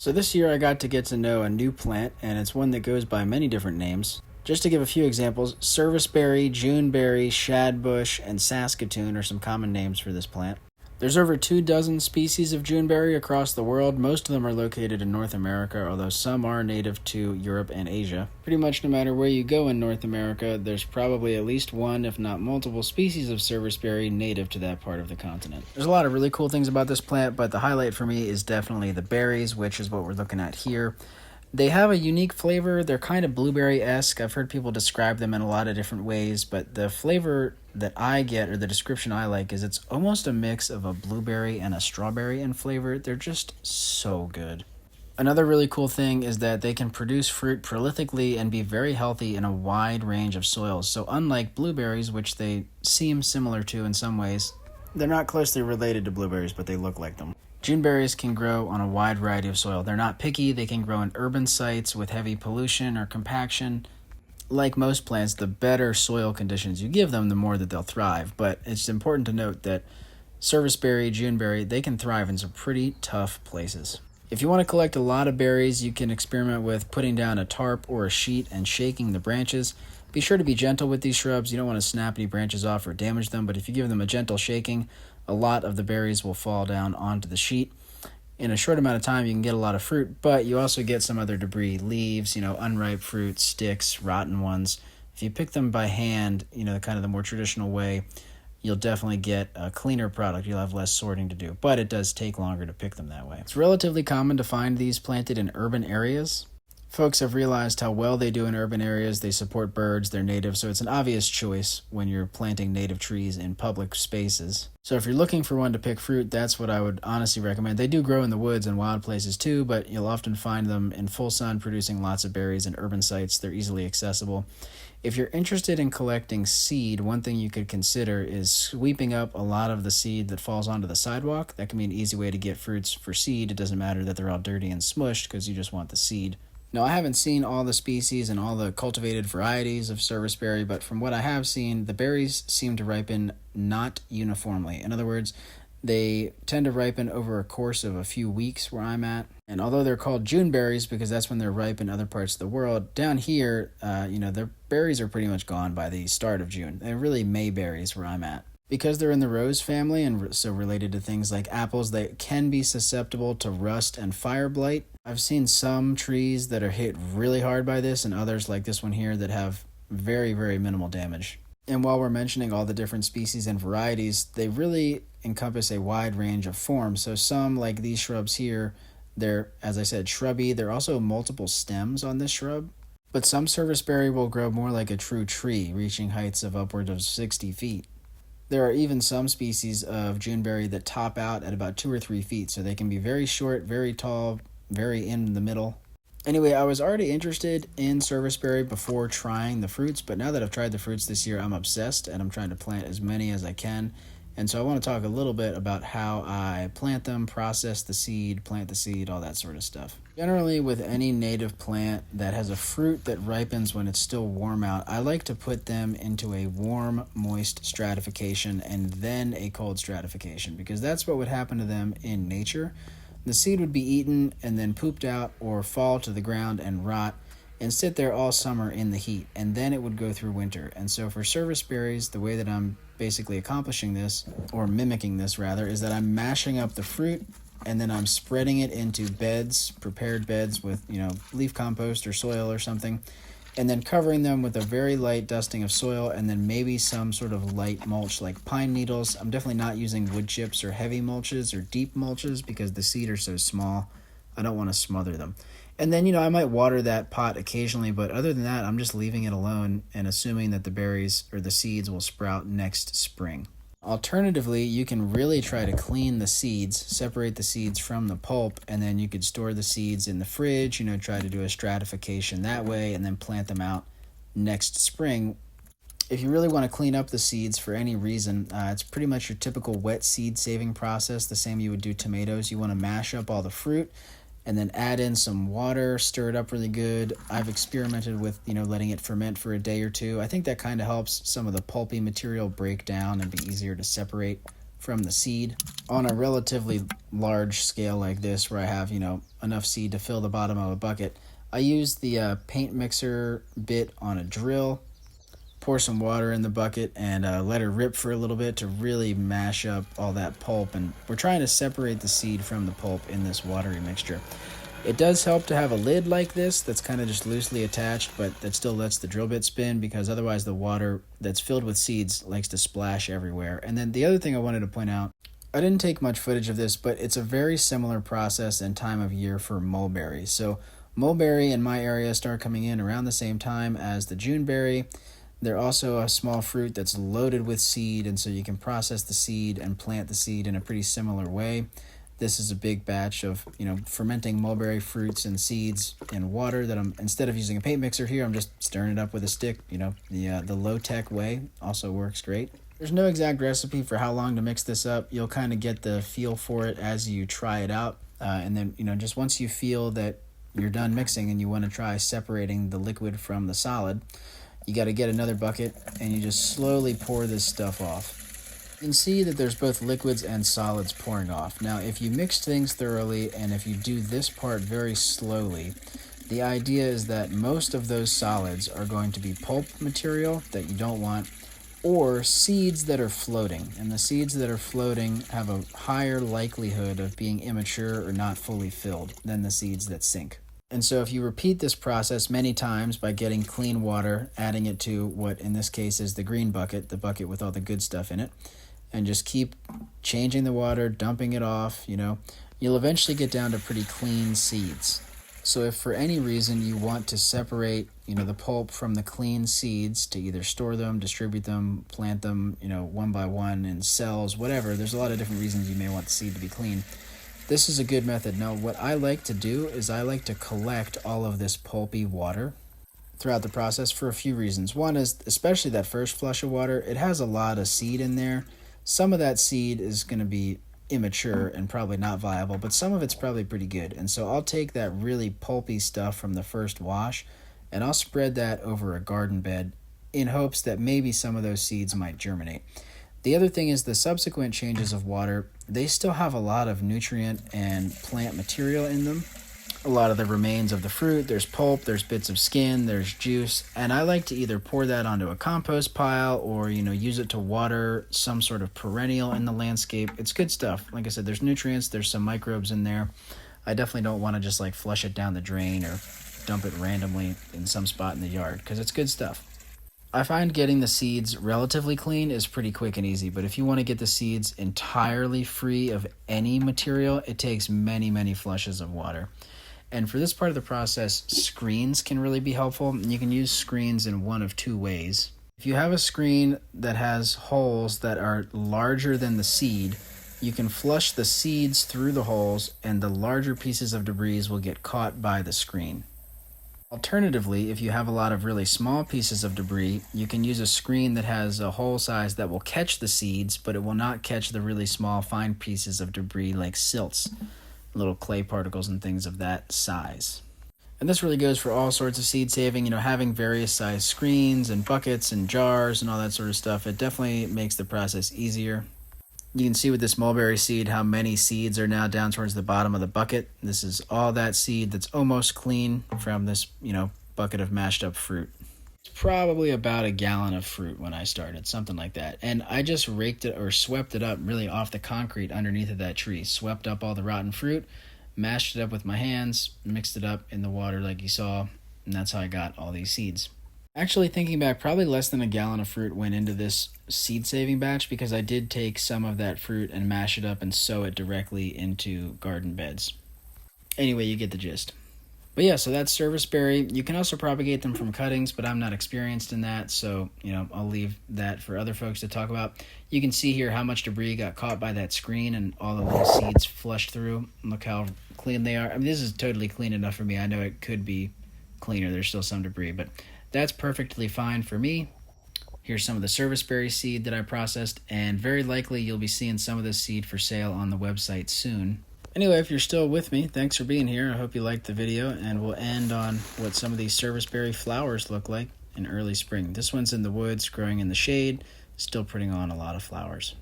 So this year I got to know a new plant, and it's one that goes by many different names. Just to give a few examples, serviceberry, Juneberry, shadbush, and Saskatoon are some common names for this plant. There's over 24 species of Juneberry across the world. Most of them are located in North America, although some are native to Europe and Asia. Pretty much no matter where you go in North America, there's probably at least one, if not multiple, species of serviceberry native to that part of the continent. There's a lot of really cool things about this plant, but the highlight for me is definitely the berries, which is what we're looking at here. They have a unique flavor. They're kind of blueberry-esque. I've heard people describe them in a lot of different ways, but the flavor that I get, or the description I like, is it's almost a mix of a blueberry and a strawberry in flavor. They're just so good. Another really cool thing is that they can produce fruit prolifically and be very healthy in a wide range of soils. So unlike blueberries, which they seem similar to in some ways, they're not closely related to blueberries, but they look like them. Juneberries can grow on a wide variety of soil. They're not picky. They can grow in urban sites with heavy pollution or compaction. Like most plants, the better soil conditions you give them, the more that they'll thrive. But it's important to note that serviceberry, Juneberry, they can thrive in some pretty tough places. If you want to collect a lot of berries, you can experiment with putting down a tarp or a sheet and shaking the branches. Be sure to be gentle with these shrubs. You don't want to snap any branches off or damage them, but if you give them a gentle shaking, a lot of the berries will fall down onto the sheet. In a short amount of time, you can get a lot of fruit, but you also get some other debris, leaves, unripe fruit, sticks, rotten ones. If you pick them by hand, kind of the more traditional way, you'll definitely get a cleaner product. You'll have less sorting to do, but it does take longer to pick them that way. It's relatively common to find these planted in urban areas. Folks have realized how well they do in urban areas. They support birds, they're native, so it's an obvious choice when you're planting native trees in public spaces. So if you're looking for one to pick fruit, that's what I would honestly recommend. They do grow in the woods and wild places too, but you'll often find them in full sun producing lots of berries in urban sites. They're easily accessible. If you're interested in collecting seed, one thing you could consider is sweeping up a lot of the seed that falls onto the sidewalk. That can be an easy way to get fruits for seed. It doesn't matter that they're all dirty and smushed because you just want the seed. Now, I haven't seen all the species and all the cultivated varieties of serviceberry, but from what I have seen, the berries seem to ripen not uniformly. In other words, they tend to ripen over a course of a few weeks where I'm at. And although they're called Juneberries because that's when they're ripe in other parts of the world, down here, their berries are pretty much gone by the start of June. They're really Mayberries where I'm at. Because they're in the rose family and so related to things like apples, they can be susceptible to rust and fire blight. I've seen some trees that are hit really hard by this and others like this one here that have very, very minimal damage. And while we're mentioning all the different species and varieties, they really encompass a wide range of forms. So some, like these shrubs here, they're, as I said, shrubby. There are also multiple stems on this shrub. But some serviceberry will grow more like a true tree, reaching heights of upwards of 60 feet. There are even some species of Juneberry that top out at about 2 or 3 feet, so they can be very short, very tall, very in the middle. Anyway, I was already interested in serviceberry before trying the fruits, but now that I've tried the fruits this year, I'm obsessed, and I'm trying to plant as many as I can. And so I want to talk a little bit about how I plant them, process the seed, plant the seed, all that sort of stuff. Generally, with any native plant that has a fruit that ripens when it's still warm out, I like to put them into a warm, moist stratification and then a cold stratification, because that's what would happen to them in nature. The seed would be eaten and then pooped out or fall to the ground and rot and sit there all summer in the heat, and then it would go through winter. And so for serviceberries, the way that I'm basically accomplishing this, or mimicking this rather, is that I'm mashing up the fruit and then I'm spreading it into beds, prepared beds with, leaf compost or soil or something, and then covering them with a very light dusting of soil and then maybe some sort of light mulch like pine needles. I'm definitely not using wood chips or heavy mulches or deep mulches because the seed are so small. I don't want to smother them. And then, I might water that pot occasionally, but other than that, I'm just leaving it alone and assuming that the berries or the seeds will sprout next spring. Alternatively, you can really try to clean the seeds, separate the seeds from the pulp, and then you could store the seeds in the fridge, try to do a stratification that way, and then plant them out next spring. If you really want to clean up the seeds for any reason, it's pretty much your typical wet seed saving process, the same you would do tomatoes. You want to mash up all the fruit, and then add in some water, stir it up really good. I've experimented with, letting it ferment for a day or two. I think that kind of helps some of the pulpy material break down and be easier to separate from the seed. On a relatively large scale like this, where I have, enough seed to fill the bottom of a bucket, I use the paint mixer bit on a drill, pour some water in the bucket, and let it rip for a little bit to really mash up all that pulp. And we're trying to separate the seed from the pulp in this watery mixture. It does help to have a lid like this that's kind of just loosely attached, but that still lets the drill bit spin, because otherwise the water that's filled with seeds likes to splash everywhere. And then the other thing I wanted to point out, I didn't take much footage of this, but it's a very similar process and time of year for mulberry. So mulberry in my area start coming in around the same time as the Juneberry. They're also a small fruit that's loaded with seed, and so you can process the seed and plant the seed in a pretty similar way. This is a big batch of, fermenting mulberry fruits and seeds in water that instead of using a paint mixer here, I'm just stirring it up with a stick. The low-tech way also works great. There's no exact recipe for how long to mix this up. You'll kind of get the feel for it as you try it out. And then, just once you feel that you're done mixing and you want to try separating the liquid from the solid, you got to get another bucket and you just slowly pour this stuff off. You can see that there's both liquids and solids pouring off. Now, if you mix things thoroughly and if you do this part very slowly, the idea is that most of those solids are going to be pulp material that you don't want, or seeds that are floating. And the seeds that are floating have a higher likelihood of being immature or not fully filled than the seeds that sink. And so if you repeat this process many times by getting clean water, adding it to what in this case is the green bucket, the bucket with all the good stuff in it, and just keep changing the water, dumping it off, you'll eventually get down to pretty clean seeds. So if for any reason you want to separate, the pulp from the clean seeds to either store them, distribute them, plant them, one by one in cells, whatever, there's a lot of different reasons you may want the seed to be clean. This is a good method. Now, what I like to do is I like to collect all of this pulpy water throughout the process for a few reasons. One is, especially that first flush of water, it has a lot of seed in there. Some of that seed is going to be immature and probably not viable, but some of it's probably pretty good. And so I'll take that really pulpy stuff from the first wash and I'll spread that over a garden bed in hopes that maybe some of those seeds might germinate. The other thing is the subsequent changes of water, they still have a lot of nutrient and plant material in them. A lot of the remains of the fruit, there's pulp, there's bits of skin, there's juice, and I like to either pour that onto a compost pile or, use it to water some sort of perennial in the landscape. It's good stuff. Like I said, there's nutrients, there's some microbes in there. I definitely don't want to just flush it down the drain or dump it randomly in some spot in the yard, because it's good stuff. I find getting the seeds relatively clean is pretty quick and easy, but if you want to get the seeds entirely free of any material, it takes many, many flushes of water. And for this part of the process, screens can really be helpful. You can use screens in one of two ways. If you have a screen that has holes that are larger than the seed, you can flush the seeds through the holes and the larger pieces of debris will get caught by the screen. Alternatively, if you have a lot of really small pieces of debris, you can use a screen that has a hole size that will catch the seeds, but it will not catch the really small, fine pieces of debris like silts, little clay particles and things of that size. And this really goes for all sorts of seed saving, having various size screens and buckets and jars and all that sort of stuff. It definitely makes the process easier. You can see with this mulberry seed how many seeds are now down towards the bottom of the bucket. This is all that seed that's almost clean from this, bucket of mashed up fruit. It's probably about a gallon of fruit when I started, something like that. And I just raked it or swept it up really off the concrete underneath of that tree. Swept up all the rotten fruit, mashed it up with my hands, mixed it up in the water like you saw, and that's how I got all these seeds. Actually, thinking back, probably less than a gallon of fruit went into this seed saving batch because I did take some of that fruit and mash it up and sow it directly into garden beds. Anyway, you get the gist. But yeah, so that's serviceberry. You can also propagate them from cuttings, but I'm not experienced in that, so I'll leave that for other folks to talk about. You can see here how much debris got caught by that screen and all the little seeds flushed through. Look how clean they are. I mean, this is totally clean enough for me. I know it could be cleaner. There's still some debris, but that's perfectly fine for me. Here's some of the serviceberry seed that I processed, and very likely you'll be seeing some of this seed for sale on the website soon. Anyway, if you're still with me, thanks for being here. I hope you liked the video, and we'll end on what some of these serviceberry flowers look like in early spring. This one's in the woods, growing in the shade, still putting on a lot of flowers.